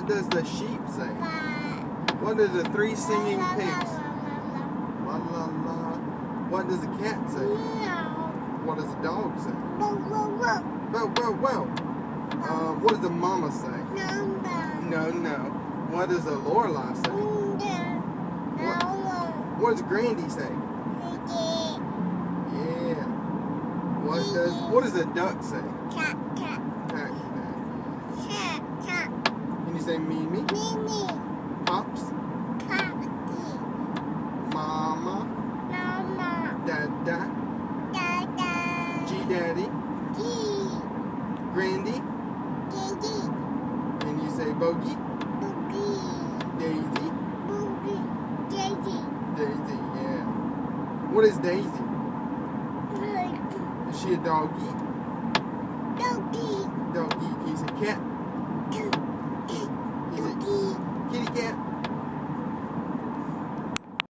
What does the sheep say? What do the three singing pigs? La la la. What does the cat say? What does the dog say? Wow, wow, wow. What does the mama say? No, no. What does the Lorelei say? What does Grandy say? Yeah. What does the duck say? Cat. Can you say Mimi? Pops? Mama? Dada? G-Daddy? Grandy? Can you say Bogey? Daisy? Daisy, yeah. What is Daisy? Is she a doggy? Doggy. Can you say cat?